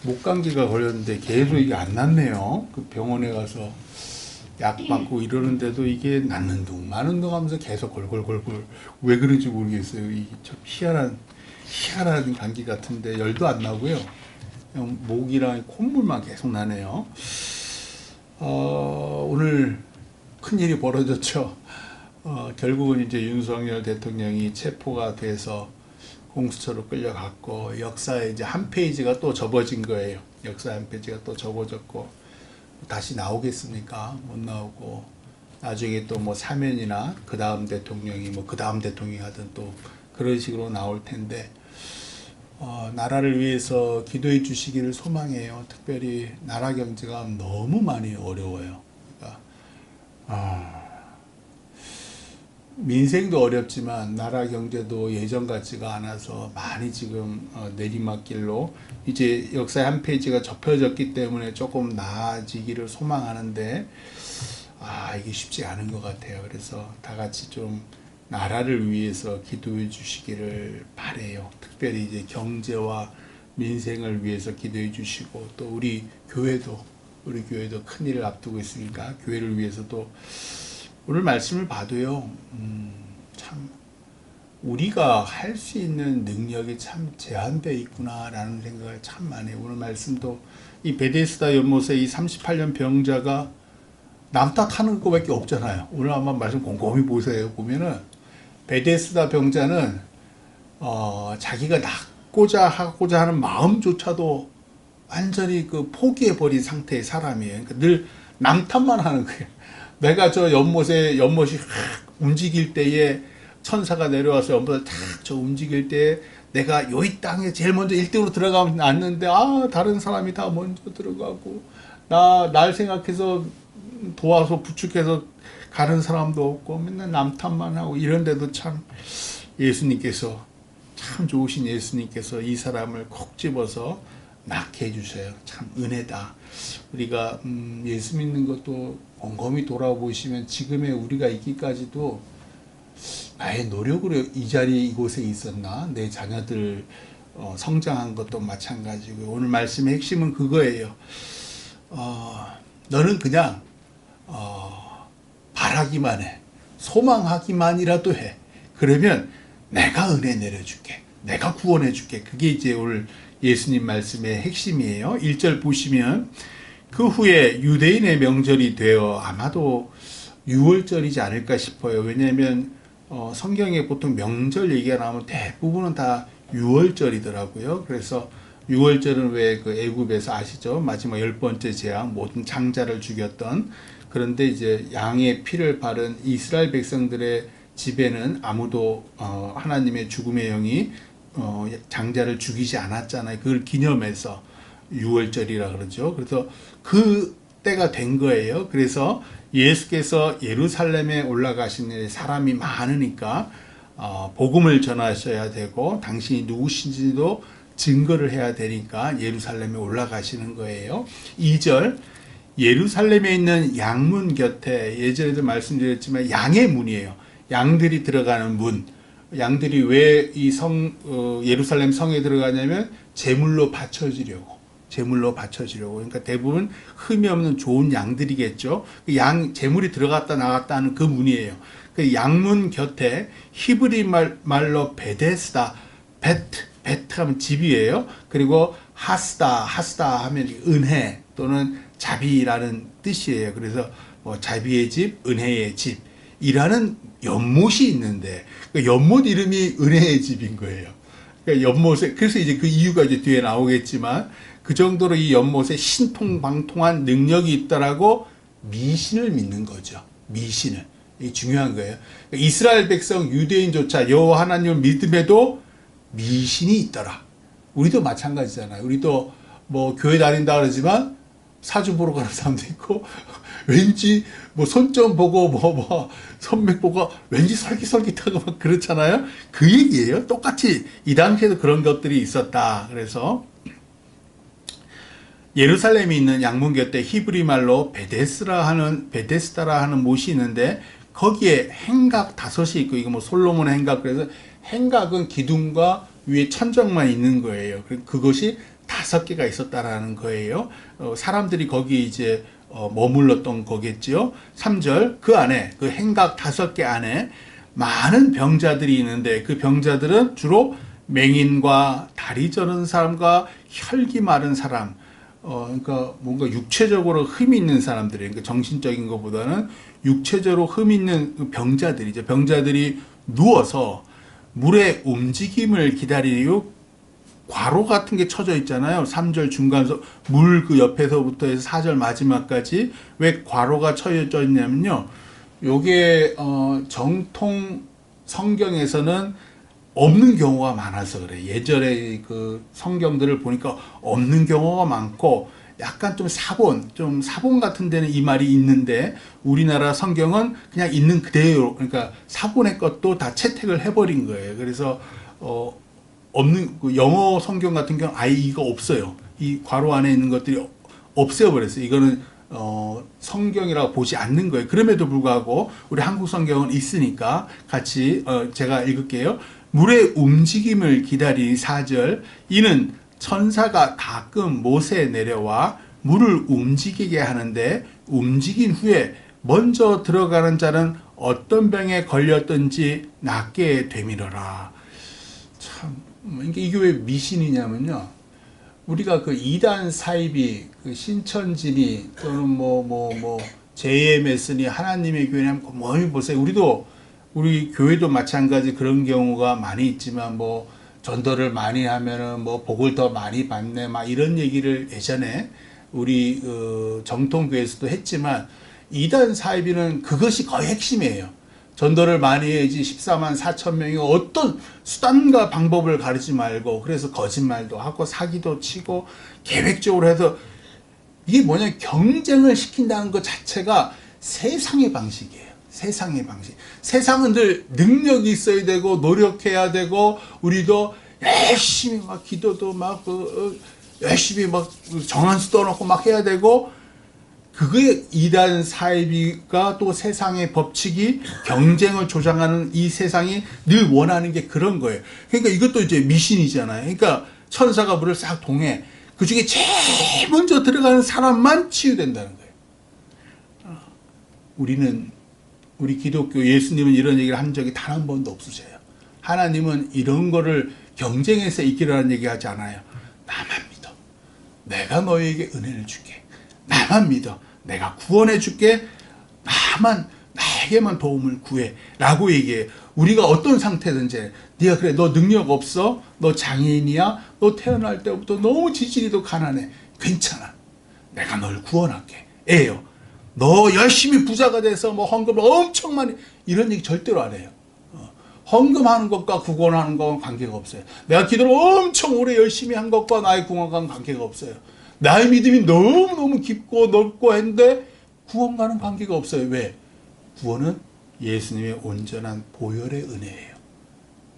목감기가 걸렸는데 계속 이게 안 낫네요. 그 병원에 가서 약 받고 이러는데도 이게 낫는 둥 마는 둥 하면서 계속 걸걸걸걸 왜 그런지 모르겠어요. 이게 참 희한한 감기 같은데 열도 안 나고요. 그냥 목이랑 콧물만 계속 나네요. 오늘 큰일이 벌어졌죠. 결국은 이제 윤석열 대통령이 체포가 돼서 공수처로 끌려갔고 역사에 이제 한 페이지가 또 접어진 거예요. 역사 한 페이지가 또 접어졌고 다시 나오겠습니까? 못 나오고 나중에 또 뭐 사면이나 그 다음 대통령이 뭐 그 다음 대통령이 하든 또 그런 식으로 나올 텐데 나라를 위해서 기도해 주시기를 소망해요. 특별히 나라 경제가 너무 많이 어려워요. 그러니까 민생도 어렵지만 나라 경제도 예전 같지가 않아서 많이 지금 내리막길로 이제 역사의 한 페이지가 접혀졌기 때문에 조금 나아지기를 소망하는데 이게 쉽지 않은 것 같아요. 그래서 다 같이 좀 나라를 위해서 기도해 주시기를 바래요. 특별히 이제 경제와 민생을 위해서 기도해 주시고 또 우리 교회도 큰 일을 앞두고 있으니까 교회를 위해서도 오늘 말씀을 봐도요, 참, 우리가 할 수 있는 능력이 참 제한되어 있구나라는 생각을 참 많이 해요. 오늘 말씀도 이 베데스다 연못에 이 38년 병자가 남 탓하는 것밖에 없잖아요. 오늘 한번 말씀 곰곰이 보세요. 보면은, 베데스다 병자는, 자기가 하고자 하는 마음조차도 완전히 그 포기해버린 상태의 사람이에요. 그러니까 늘 남 탓만 하는 거예요. 내가 저 연못이 움직일 때에 천사가 내려와서 연못을 탁 움직일 때에 내가 이 땅에 제일 먼저 1등으로 들어가면 않는데 다른 사람이 다 먼저 들어가고 날 생각해서 도와서 부축해서 가는 사람도 없고 맨날 남 탓만 하고 이런데도 참 예수님께서 참 좋으신 예수님께서 이 사람을 콕 집어서 낫게 해주세요. 참 은혜다. 우리가 예수 믿는 것도 곰곰이 돌아보시면 지금의 우리가 있기까지도 나의 노력으로 이 자리 이곳에 있었나? 내 자녀들 성장한 것도 마찬가지고 오늘 말씀의 핵심은 그거예요. 너는 그냥 바라기만 해. 소망하기만이라도 해. 그러면 내가 은혜 내려줄게. 내가 구원해 줄게. 그게 이제 오늘 예수님 말씀의 핵심이에요. 1절 보시면 그 후에 유대인의 명절이 되어 아마도 6월절이지 않을까 싶어요. 왜냐하면 성경에 보통 명절 얘기가 나오면 대부분은 다 6월절이더라고요. 그래서 6월절은 왜 그 애굽에서 아시죠? 마지막 10번째 재앙 모든 장자를 죽였던 그런데 이제 양의 피를 바른 이스라엘 백성들의 집에는 아무도 하나님의 죽음의 영이 장자를 죽이지 않았잖아요. 그걸 기념해서 6월절이라 그러죠. 그래서 그 때가 된 거예요. 그래서 예수께서 예루살렘에 올라가신 사람이 많으니까 복음을 전하셔야 되고 당신이 누구신지도 증거를 해야 되니까 예루살렘에 올라가시는 거예요. 2절 예루살렘에 있는 양문 곁에 예전에도 말씀드렸지만 양의 문이에요. 양들이 들어가는 문. 양들이 왜 이 예루살렘 성에 들어가냐면 제물로 바쳐지려고. 그러니까 대부분 흠이 없는 좋은 양들이겠죠. 제물이 들어갔다 나갔다 하는 그 문이에요. 그 양문 곁에 히브리 말로 베데스다, 베트 하면 집이에요. 그리고 하스다 하면 은혜 또는 자비라는 뜻이에요. 그래서 자비의 집, 은혜의 집이라는 연못이 있는데 그 연못 이름이 은혜의 집인 거예요. 그러니까 연못에 그래서 이제 그 이유가 이제 뒤에 나오겠지만 그 정도로 이 연못에 신통방통한 능력이 있다라고 미신을 믿는 거죠. 미신을. 이게 중요한 거예요. 그러니까 이스라엘 백성 유대인조차 여호와 하나님을 믿음에도 미신이 있더라. 우리도 마찬가지잖아요. 우리도 뭐 교회 다닌다 그러지만 사주 보러 가는 사람도 있고 왠지 뭐 손점 보고 선맥 보고 왠지 설깃설깃하고 막 그렇잖아요. 그 얘기예요. 똑같이 이 당시에도 그런 것들이 있었다. 그래서 예루살렘에 있는 양문 곁에 히브리 말로 베데스다라 하는 못이 있는데 거기에 행각 5이 있고 이거 뭐 솔로몬 행각 그래서 행각은 기둥과 위에 천정만 있는 거예요. 그것이 5개가 있었다라는 거예요. 사람들이 거기 이제 머물렀던 거겠지요. 3절, 그 안에, 그 행각 5개 안에 많은 병자들이 있는데 그 병자들은 주로 맹인과 다리 저는 사람과 혈기 마른 사람, 그러니까 뭔가 육체적으로 흠이 있는 사람들이, 그러니까 정신적인 것보다는 육체적으로 흠이 있는 병자들이죠. 병자들이 누워서 물의 움직임을 기다리고 괄호 같은 게 쳐져 있잖아요. 3절 중간서 물 그 옆에서부터 해서 4절 마지막까지 왜 괄호가 쳐져 있냐면요. 요게 정통 성경에서는 없는 경우가 많아서 그래. 예전에 그 성경들을 보니까 없는 경우가 많고 약간 좀 사본 같은 데는 이 말이 있는데 우리나라 성경은 그냥 있는 그대로, 그러니까 사본의 것도 다 채택을 해버린 거예요. 그래서 없는 그 영어 성경 같은 경우는 아예 이거 없어요. 이 괄호 안에 있는 것들이 없애버렸어요. 이거는 성경이라고 보지 않는 거예요. 그럼에도 불구하고 우리 한국 성경은 있으니까 같이 제가 읽을게요. 물의 움직임을 기다리니 4절, 이는 천사가 가끔 못에 내려와 물을 움직이게 하는데 움직인 후에 먼저 들어가는 자는 어떤 병에 걸렸든지 낫게 되밀어라. 참, 이게 왜 미신이냐면요. 우리가 그 이단 사이비, 그 신천지니 또는 JMS니 하나님의 교회니 뭘 보세요. 우리 교회도 마찬가지 그런 경우가 많이 있지만 전도를 많이 하면은 복을 더 많이 받네 막 이런 얘기를 예전에 우리 정통교회에서도 했지만 이단 사이비는 그것이 거의 핵심이에요. 전도를 많이 해야지 14만 4천 명이 어떤 수단과 방법을 가르치지 말고 그래서 거짓말도 하고 사기도 치고 계획적으로 해서 이게 뭐냐, 경쟁을 시킨다는 것 자체가 세상의 방식이에요. 세상의 방식. 세상은 늘 능력이 있어야 되고 노력해야 되고 우리도 열심히 막 기도도 막 열심히 막 정한수 떠놓고 막 해야 되고, 그게 이단 사이비가 또 세상의 법칙이 경쟁을 조장하는 이 세상이 늘 원하는 게 그런 거예요. 그러니까 이것도 이제 미신이잖아요. 그러니까 천사가 물을 싹 동해 그 중에 제일 먼저 들어가는 사람만 치유된다는 거예요. 우리 기독교 예수님은 이런 얘기를 한 적이 단 한 번도 없으세요. 하나님은 이런 거를 경쟁해서 이기라는 얘기 하지 않아요. 나만 믿어. 내가 너에게 은혜를 줄게. 나만 믿어. 내가 구원해 줄게. 나에게만 도움을 구해. 라고 얘기해요. 우리가 어떤 상태든지, 네가 그래, 너 능력 없어? 너 장애인이야? 너 태어날 때부터 너무 지질이도 가난해. 괜찮아. 내가 널 구원할게. 애요. 너 열심히 부자가 돼서 헌금을 엄청 많이, 이런 얘기 절대로 안 해요. 헌금하는 것과 구원하는 건 관계가 없어요. 내가 기도를 엄청 오래 열심히 한 것과 나의 구원과는 관계가 없어요. 나의 믿음이 너무너무 깊고 넓고 했는데 구원과는 관계가 없어요. 왜? 구원은 예수님의 온전한 보혈의 은혜예요.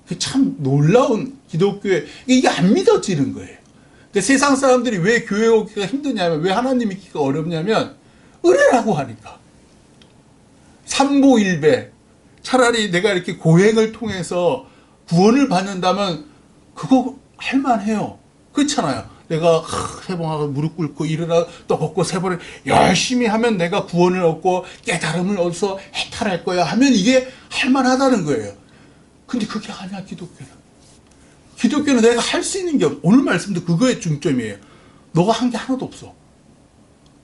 그게 참 놀라운 기독교의, 이게 안 믿어지는 거예요. 근데 세상 사람들이 왜 교회 오기가 힘드냐면, 왜 하나님 믿기가 어렵냐면 은혜라고 하니까. 삼보일배. 차라리 내가 이렇게 고행을 통해서 구원을 받는다면 그거 할만해요. 그렇잖아요. 내가 세 번 하고 무릎 꿇고 일어나 또 걷고 세 번을 열심히 하면 내가 구원을 얻고 깨달음을 얻어서 해탈할 거야 하면 이게 할만하다는 거예요. 근데 그게 아니야, 기독교는. 기독교는 내가 할 수 있는 게 없어. 오늘 말씀도 그거의 중점이에요. 너가 한 게 하나도 없어.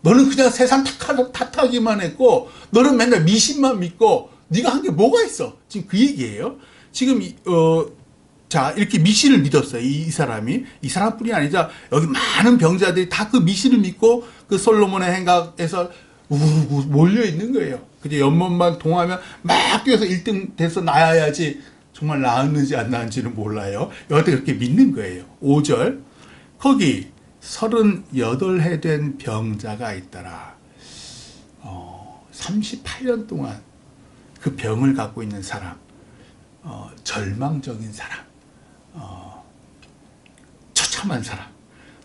너는 그냥 세상 탓하기만 했고, 너는 맨날 미신만 믿고, 네가 한 게 뭐가 있어? 지금 그 얘기예요. 지금 자, 이렇게 미신을 믿었어요. 이 사람이. 이 사람뿐이 아니라 여기 많은 병자들이 다 그 미신을 믿고 그 솔로몬의 행각에서 우르르 몰려 있는 거예요. 그제 연못만 동하면 막 뛰어서 1등 돼서 나야지. 정말 나았는지 안 나은지는 몰라요. 여태 그렇게 믿는 거예요. 5절. 거기 38해 된 병자가 있더라. 38년 동안 그 병을 갖고 있는 사람, 절망적인 사람, 처참한 사람,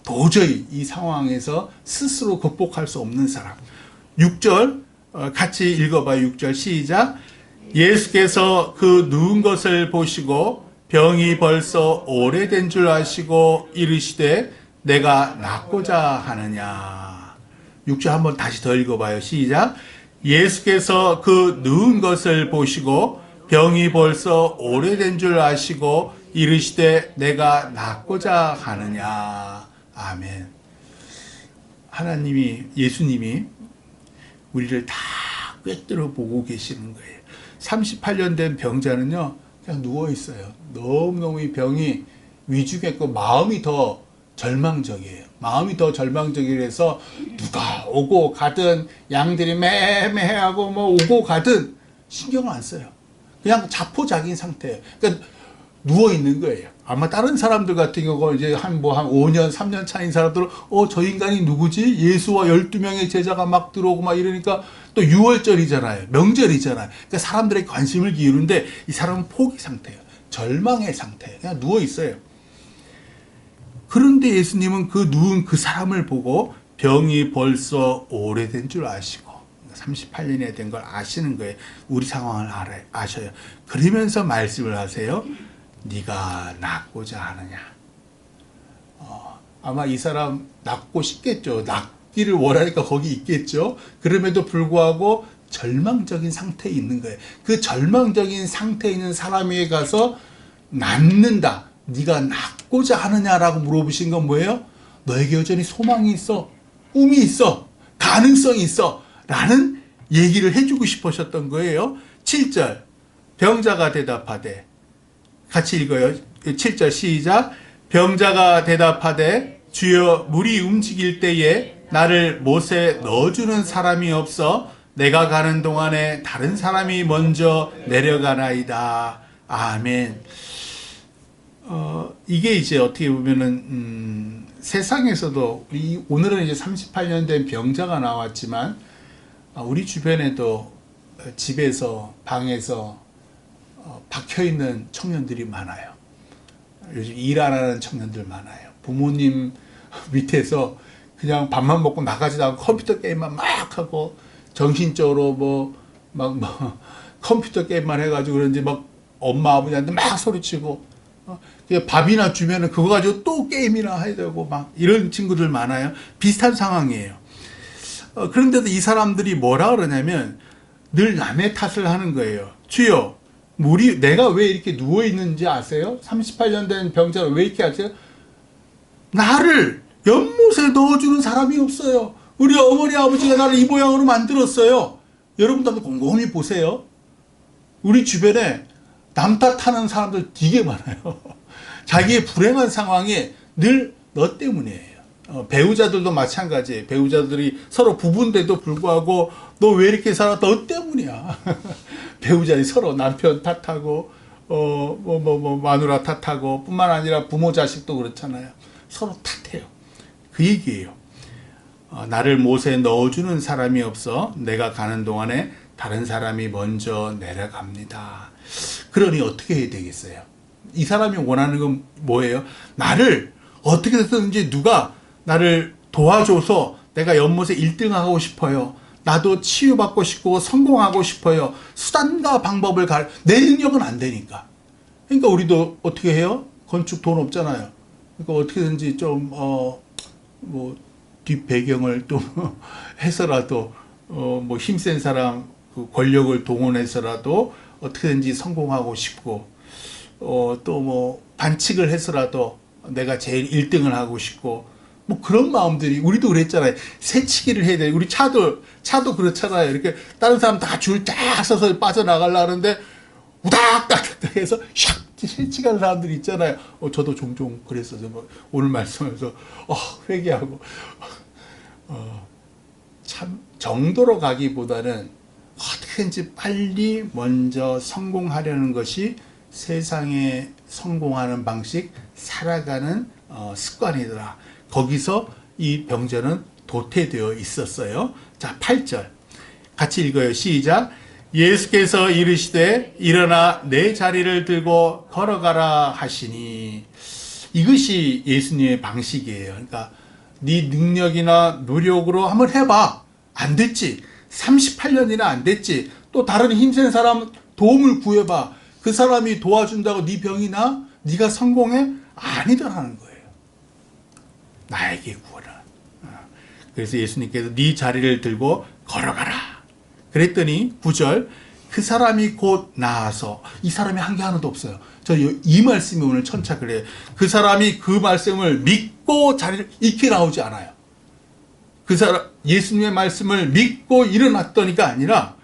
도저히 이 상황에서 스스로 극복할 수 없는 사람. 6절 같이 읽어봐요. 6절 시작. 예수께서 그 누운 것을 보시고 병이 벌써 오래된 줄 아시고 이르시되 내가 낫고자 하느냐. 6절 한번 다시 더 읽어봐요. 시작. 예수께서 그 누운 것을 보시고 병이 벌써 오래된 줄 아시고 이르시되 내가 낫고자 하느냐. 아멘. 하나님이, 예수님이 우리를 다 꿰뚫어 보고 계시는 거예요. 38년 된 병자는요, 그냥 누워 있어요. 너무너무 이 병이 위중했고 마음이 더 절망적이에요. 마음이 더 절망적이라서 누가 오고 가든 양들이 매매하고 뭐 오고 가든 신경을 안 써요. 그냥 자포자기인 상태예요. 그러니까 누워 있는 거예요. 아마 다른 사람들 같은 경우 이제 한 5년, 3년 차인 사람들은 저 인간이 누구지? 예수와 12명의 제자가 막 들어오고 막 이러니까 또 6월절이잖아요. 명절이잖아요. 그러니까 사람들의 관심을 기울이는데 이 사람은 포기 상태예요. 절망의 상태예요. 그냥 누워 있어요. 그런데 예수님은 그 누운 그 사람을 보고 병이 벌써 오래된 줄 아시고 38년이 된 걸 아시는 거예요. 우리 상황을 아셔요. 그러면서 말씀을 하세요. 네가 낫고자 하느냐. 아마 이 사람 낫고 싶겠죠. 낫기를 원하니까 거기 있겠죠. 그럼에도 불구하고 절망적인 상태에 있는 거예요. 그 절망적인 상태에 있는 사람에게 가서 낫는다. 네가 낫고자 하느냐라고 물어보신 건 뭐예요? 너에게 여전히 소망이 있어. 꿈이 있어. 가능성이 있어. 라는 얘기를 해주고 싶으셨던 거예요. 7절. 병자가 대답하되, 같이 읽어요. 7절 시작. 병자가 대답하되 주여 물이 움직일 때에 나를 못에 넣어주는 사람이 없어 내가 가는 동안에 다른 사람이 먼저 내려가나이다. 아멘. 이게 이제 어떻게 보면은 세상에서도 오늘은 이제 38년 된 병자가 나왔지만 우리 주변에도 집에서 방에서 박혀있는 청년들이 많아요. 요즘 일 안 하는 청년들 많아요. 부모님 밑에서 그냥 밥만 먹고 나가지도 않고 컴퓨터 게임만 막 하고 정신적으로 컴퓨터 게임만 해가지고 그런지 막 엄마 아버지한테 막 소리치고 밥이나 주면은 그거 가지고 또 게임이나 해야 되고 막 이런 친구들 많아요. 비슷한 상황이에요. 그런데도 이 사람들이 뭐라 그러냐면 늘 남의 탓을 하는 거예요. 주여, 내가 왜 이렇게 누워있는지 아세요? 38년 된 병자가 왜 이렇게 아세요? 나를 연못에 넣어주는 사람이 없어요. 우리 어머니 아버지가 나를 이 모양으로 만들었어요. 여러분도 한번 곰곰이 보세요. 우리 주변에 남 탓하는 사람들 되게 많아요. 자기의 불행한 상황이 늘 너 때문이에요. 배우자들도 마찬가지예요. 배우자들이 서로 부부인데도 불구하고 너 왜 이렇게 살아? 너 때문이야. 배우자들이 서로 남편 탓하고 마누라 탓하고 뿐만 아니라 부모 자식도 그렇잖아요. 서로 탓해요. 그 얘기예요. 나를 못에 넣어주는 사람이 없어 내가 가는 동안에 다른 사람이 먼저 내려갑니다. 그러니 어떻게 해야 되겠어요? 이 사람이 원하는 건 뭐예요? 나를 어떻게 됐든지 누가 나를 도와줘서 내가 연못에 1등하고 싶어요. 나도 치유받고 싶고 성공하고 싶어요. 수단과 방법을 내 능력은 안 되니까. 그러니까 우리도 어떻게 해요? 건축 돈 없잖아요. 그러니까 어떻게든지 좀 뒷배경을 또 해서라도 힘센 사람 그 권력을 동원해서라도 어떻게든지 성공하고 싶고 또 반칙을 해서라도 내가 제일 1등을 하고 싶고 그런 마음들이 우리도 그랬잖아요. 새치기를 해야 돼. 우리 차도 그렇잖아요. 이렇게 다른 사람 다 줄 쫙 서서 빠져나가려고 하는데 우닥닥닥 해서 샥 새치기하는 사람들이 있잖아요. 저도 종종 그랬어요. 오늘 말씀에서 회개하고 참 정도로 가기보다는 어떻게든지 빨리 먼저 성공하려는 것이 세상에 성공하는 방식, 살아가는 습관이더라. 거기서 이 병자는 도태되어 있었어요. 자, 8절 같이 읽어요. 시작. 예수께서 이르시되 일어나 내 자리를 들고 걸어가라 하시니. 이것이 예수님의 방식이에요. 그러니까 네 능력이나 노력으로 한번 해봐. 안 됐지. 38년이나 안 됐지. 또 다른 힘센 사람 도움을 구해봐. 그 사람이 도와준다고 네 병이 나? 네가 성공해? 아니더라는 거예요. 나에게 구원을. 그래서 예수님께서 네 자리를 들고 걸어가라. 그랬더니 9절 그 사람이 곧 나아서 이 사람이 한 게 하나도 없어요. 저 이 말씀이 오늘 천착을 해요. 그 사람이 그 말씀을 믿고 자리를 이렇게 나오지 않아요. 그 사람 예수님의 말씀을 믿고 일어났더니가 아니라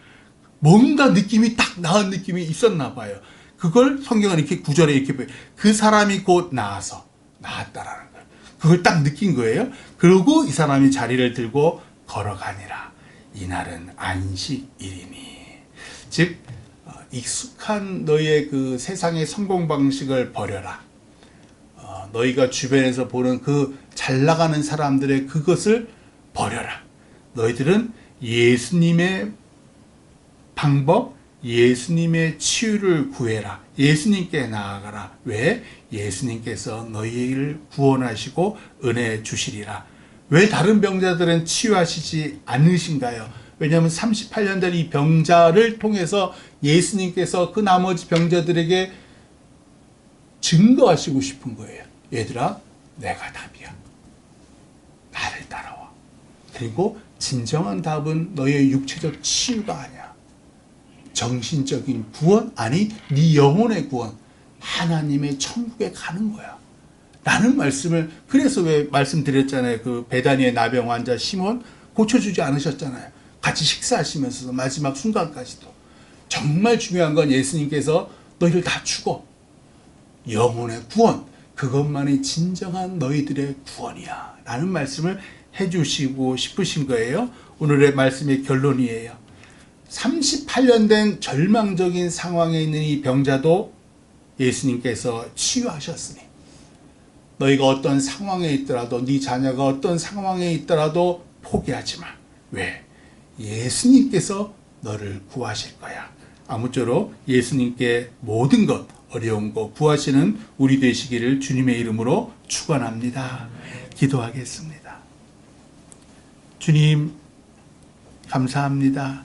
뭔가 느낌이 딱 나은 느낌이 있었나 봐요. 그걸 성경은 이렇게 9절에 이렇게 보여요. 그 사람이 곧 나아서 나았다라는 거예요. 그걸 딱 느낀 거예요. 그리고 이 사람이 자리를 들고 걸어가니라. 이날은 안식일이니. 즉 익숙한 너희의 그 세상의 성공 방식을 버려라. 너희가 주변에서 보는 그 잘 나가는 사람들의 그것을 버려라. 너희들은 예수님의 방법, 예수님의 치유를 구해라. 예수님께 나아가라. 왜? 예수님께서 너희를 구원하시고 은혜 주시리라. 왜 다른 병자들은 치유하시지 않으신가요? 왜냐하면 38년 된 이 병자를 통해서 예수님께서 그 나머지 병자들에게 증거하시고 싶은 거예요. 얘들아, 내가 답이야. 나를 따라와. 그리고 진정한 답은 너의 육체적 치유가 아니야. 정신적인 구원, 아니 네 영혼의 구원, 하나님의 천국에 가는 거야. 라는 말씀을, 그래서 왜 말씀드렸잖아요. 그 베다니의 나병 환자 시몬 고쳐주지 않으셨잖아요. 같이 식사하시면서 마지막 순간까지도. 정말 중요한 건 예수님께서 너희를 다 주고 영혼의 구원, 그것만이 진정한 너희들의 구원이야 라는 말씀을 해주시고 싶으신 거예요. 오늘의 말씀의 결론이에요. 38년 된 절망적인 상황에 있는 이 병자도 예수님께서 치유하셨으니 너희가 어떤 상황에 있더라도, 네 자녀가 어떤 상황에 있더라도 포기하지 마. 왜? 예수님께서 너를 구하실 거야. 아무쪼록 예수님께 모든 것, 어려운 것 구하시는 우리 되시기를 주님의 이름으로 축원합니다. 기도하겠습니다. 주님, 감사합니다.